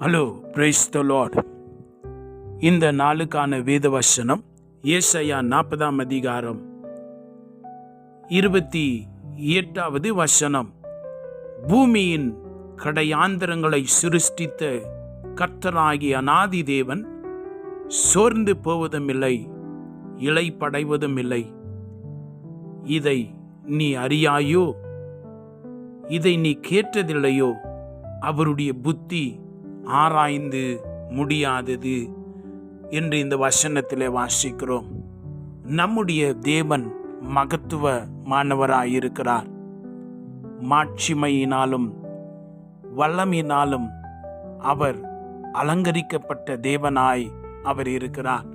Hello, praise the Lord. இந்த நாளுக்கான வேத வசனம் ஏசாயா 40ஆம் அதிகாரம் 28வது வசனம். பூமியின் கடையாந்தரங்களை சிருஷ்டித்த கர்த்தராகிய அநாதி தேவன் சோர்ந்து போவதுமில்லை, இளைப்படைவதும் இல்லை. இதை நீ அறியாயோ? இதை நீ கேட்டதில்லையோ? அவருடைய புத்தி ஆராய்ந்து முடியாதது என்று இந்த வசனத்திலே வாசிக்கிறோம். நம்முடைய தேவன் மகத்துவமானவராயிருக்கிறார். மாட்சிமையினாலும் வல்லமையினாலும் அவர் அலங்கரிக்கப்பட்ட தேவனாய் அவர் இருக்கிறார்.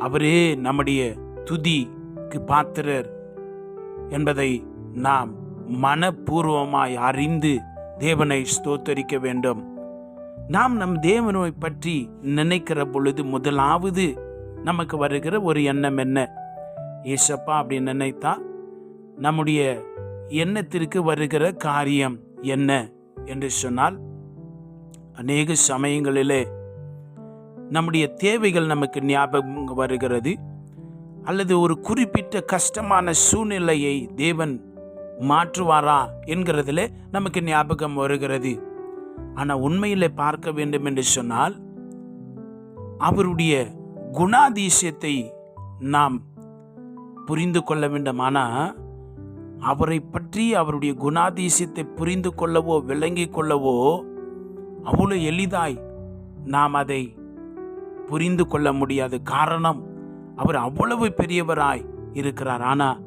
அவரே நம்முடைய துதிக்கு பாத்திரர் என்பதை நாம் மனப்பூர்வமாய் அறிந்து தேவனை ஸ்தோத்தரிக்க வேண்டும். நாம் நம் தேவனை பற்றி நினைக்கிற பொழுது முதலாவது நமக்கு வருகிற ஒரு எண்ணம் என்ன? ஏசப்பா அப்படி நினைத்தா நம்முடைய எண்ணத்திற்கு வருகிற காரியம் என்ன என்று சொன்னால், அநேக சமயங்களிலே நம்முடைய தேவைகள் நமக்கு ஞாபகம் வருகிறது, அல்லது ஒரு குறிப்பிட்ட கஷ்டமான சூழ்நிலையை தேவன் மாற்றுவாரா என்கிறதுல நமக்கு ஞாபகம் வருகிறது. ஆனால் உண்மையிலே பார்க்க வேண்டும் என்று சொன்னால், அவருடைய குணாதிசயத்தை நாம் புரிந்து கொள்ள வேண்டும். ஆனால் அவரை பற்றி, அவருடைய குணாதிசயத்தை புரிந்து கொள்ளவோ விளங்கி கொள்ளவோ அவ்வளோ எளிதாய் நாம் அதை புரிந்து கொள்ள முடியாது. காரணம், அவர் அவ்வளவு பெரியவராய் இருக்கிறார். ஆனால்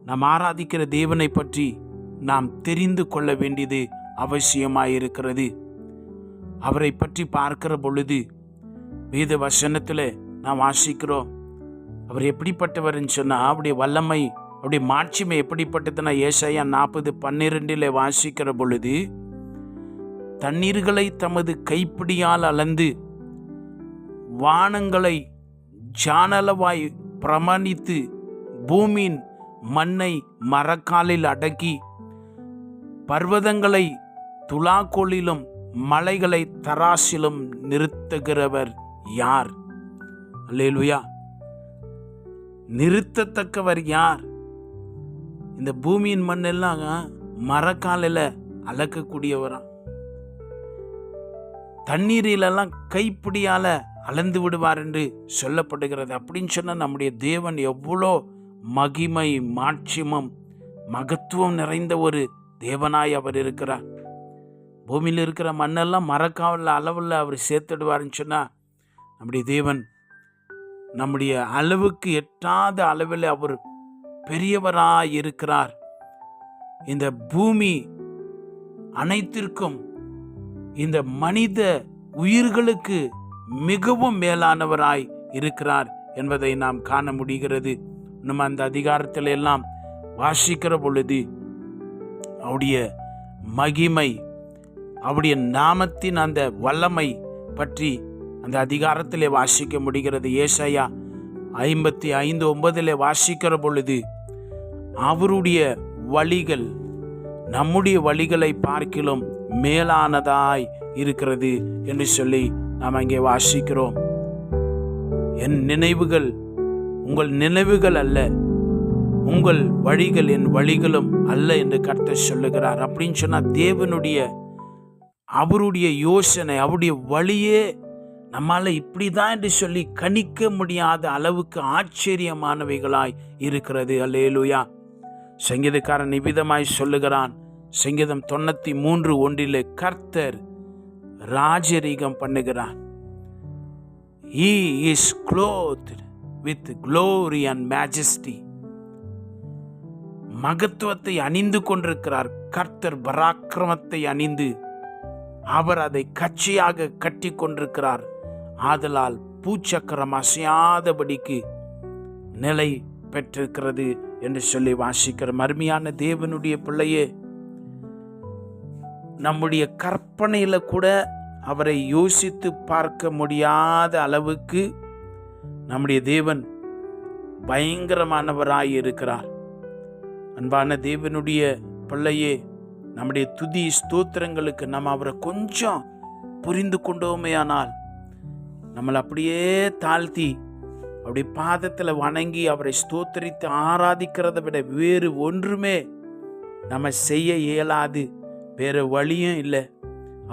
நாம் ஆராதிக்கிற தேவனை பற்றி நாம் தெரிந்து கொள்ள வேண்டியது அவசியமாயிருக்கிறது. அவரை பற்றி பார்க்கிற பொழுது வேத வசனத்தில் நாம் வாசிக்கிறோம், அவர் எப்படிப்பட்டவர்னு சொன்னால், அவருடைய வல்லமை, அவருடைய மாட்சிமை எப்படிப்பட்டதுன்னா, ஏசாயா 40:12 வாசிக்கிற பொழுது, தண்ணீர்களை தமது கைப்பிடியால் அளந்து வானங்களை ஜானளவாய் பிரமாணித்து பூமியின் மண்ணை மரக்காலில் அடக்கி பர்வதங்களை துலாக்கோலிலும் மலைகளை தராசிலும் நிறுத்துகிறவர் யார்? அல்லேலூயா. நிறுத்தத்தக்கவர் யார்? இந்த பூமியின் மண்ணெல்லாம் மரக்காலில் அளக்கக்கூடியவரா, தண்ணீரிலெல்லாம் கைப்பிடியால அளந்து விடுவார் என்று சொல்லப்படுகிறது. அப்படின்னு சொன்னால் நம்முடைய தேவன் எவ்வளோ மகிமை, மாட்சிமம், மகத்துவம் நிறைந்த ஒரு தேவனாய் அவர் இருக்கிறார். பூமியில் இருக்கிற மண்ணெல்லாம் மரக்காவல அளவில் அவர் சேர்த்துடுவார்னு சொன்னால், நம்முடைய தேவன் நம்முடைய அளவுக்கு எட்டாத அளவில் அவர் பெரியவராய் இருக்கிறார். இந்த பூமி அனைத்திற்கும், இந்த மனித உயிர்களுக்கு மிகவும் மேலானவராய் இருக்கிறார் என்பதை நாம் காண முடிகிறது. நம்ம அந்த அதிகாரத்தில் எல்லாம் வாசிக்கிற பொழுது அவருடைய மகிமை, அவருடைய நாமத்தின் அந்த வல்லமை பற்றி அந்த அதிகாரத்திலே வாசிக்க முடிகிறது. ஏசாயா 55:9 வாசிக்கிற பொழுது, அவருடைய வழிகள் நம்முடைய வழிகளை பார்க்கிலும் மேலானதாய் இருக்கிறது என்று சொல்லி நாம் அங்கே வாசிக்கிறோம். என் நினைவுகள் உங்கள் நினைவுகள் அல்ல, உங்கள் வழிகள் என் வழிகளும் அல்ல என்று கர்த்தர் சொல்லுகிறார். அப்படின்னு சொன்னால் தேவனுடைய, அவருடைய யோசனை, அவருடைய வழியே நம்மால் இப்படி தான் என்று சொல்லி கணிக்க முடியாத அளவுக்கு ஆச்சரியமானவைகளாய் இருக்கிறது. அல்லேலூயா. சங்கீதக்காரன் இவ்விதமாய் சொல்லுகிறான், சங்கீதம் 93:1 கர்த்தர் ராஜரீகம் பண்ணுகிறார். He is clothed with glory and majesty. மகத்துவத்தை அணிந்து கொண்டிருக்கிறார். கர்த்தர் பராக்கிரமத்தை அணிந்து அவர் அதை கட்சியாக கட்டி கொண்டிருக்கிறார். ஆதலால் பூச்சக்கரம் அசையாதபடிக்கு நிலை பெற்றிருக்கிறது என்று சொல்லி வாசிக்கிற அருமையான தேவனுடைய பிள்ளையே, நம்முடைய கற்பனையில கூட அவரை யோசித்து பார்க்க முடியாத அளவுக்கு நம்முடைய தேவன் பயங்கரமானவராய் இருக்கிறார். அன்பான தேவனுடைய பிள்ளையே, நம்முடைய துதி ஸ்தோத்திரங்களுக்கு நம்ம அவரை கொஞ்சம் புரிந்து கொண்டோமே ஆனால் நம்மளை அப்படியே தாழ்த்தி அப்படி பாதத்தில் வணங்கி அவரை ஸ்தோத்திரித்து ஆராதிக்கிறதை விட வேறு ஒன்றுமே நம்ம செய்ய இயலாது. வேறு வழியும் இல்லை.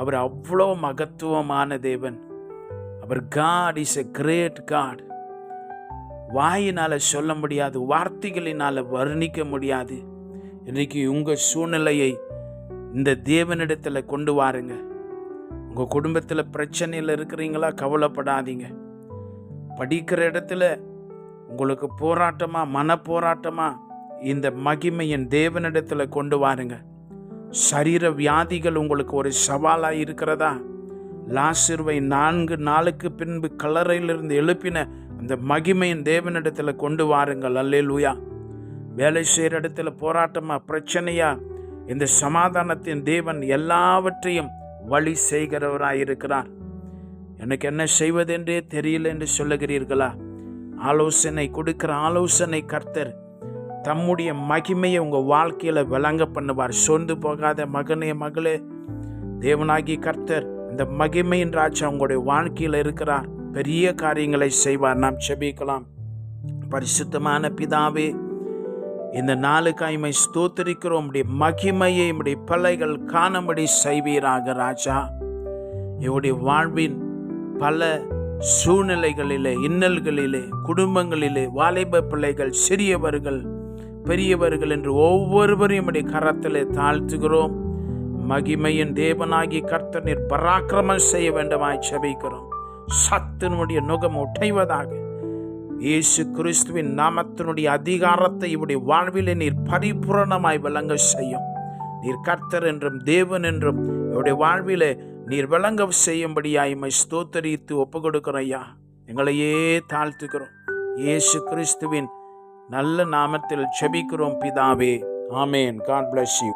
அவர் அவ்வளோ மகத்துவமான தேவன். அவர் God is a great God. வாயினால் சொல்ல முடியாது, வார்த்தைகளினால் வர்ணிக்க முடியாது. இன்றைக்கி உங்கள் சூழ்நிலையை இந்த தேவனிடத்தில் கொண்டு வாருங்க. உங்கள் குடும்பத்தில் பிரச்சனையில் இருக்கிறீங்களா? கவலைப்படாதீங்க. படிக்கிற இடத்துல உங்களுக்கு போராட்டமா, மன போராட்டமா, இந்த மகிமையின் தேவனிடத்தில் கொண்டு வாருங்க. சரீர வியாதிகள் உங்களுக்கு ஒரு சவாலாக இருக்கிறதா? லாசருவை 4 நாளுக்கு பின்பு கல்லறையிலிருந்து எழுப்பின அந்த மகிமையின் தேவனிடத்தில் கொண்டு வாருங்கள். அல்லேலூயா. வேலை செய்கிற இடத்துல போராட்டமா, பிரச்சனையா, இந்த சமாதானத்தின் தேவன் எல்லாவற்றையும் வழி செய்கிறவராய் இருக்கிறார். எனக்கு என்ன செய்வதென்றே தெரியல என்று சொல்லுகிறீர்களா? ஆலோசனை கொடுக்கிற ஆலோசனை கர்த்தர் தம்முடைய மகிமையை உங்கள் வாழ்க்கையில் விளங்க பண்ணுவார். சோர்ந்து போகாத மகனே, மகளே, தேவனாகி கர்த்தர் அந்த மகிமையின் ராஜா உங்களுடைய வாழ்க்கையில் இருக்கிறார். பெரிய காரியங்களை செய்வார். நாம் செபிக்கலாம். பரிசுத்தமான பிதாவே, இந்த நாளுக்காய் உம்மை ஸ்தோத்திரிக்கிறோம். உம்முடைய மகிமையை உம்முடைய பிள்ளைகள் காணும்படி செய்வீராக ராஜா. என்னுடைய வாழ்வின் பல சூழ்நிலைகளிலே, இன்னல்களிலே, குடும்பங்களிலே, வாலிப பிள்ளைகள், சிறியவர்கள், பெரியவர்கள் என்று ஒவ்வொருவரையும் உம்முடைய கரத்திலே தாழ்த்துகிறோம். மகிமையின் தேவனாகி கர்த்தர் நீர் பராக்கிரமம் செய்ய வேண்டுமாய் செபிக்கிறோம். சத்தினுடைய நுகம் உடைவதாக. இயேசு கிறிஸ்துவின் நாமத்தினுடைய அதிகாரத்தை இவருடைய வாழ்விலே நீர் பரிபூரணமாய் விளங்க செய்யும். நீர் கர்த்தர் என்றும் தேவன் என்றும் இவருடைய வாழ்விலே நீர் விளங்க செய்யும்படியாய் உம்மை ஸ்தோத்தரித்து ஒப்பு கொடுக்கிறோம் ஐயா. எங்களையே தாழ்த்துக்கிறோம். இயேசு கிறிஸ்துவின் நல்ல நாமத்தில் செபிக்கிறோம் பிதாவே. ஆமேன். God bless you.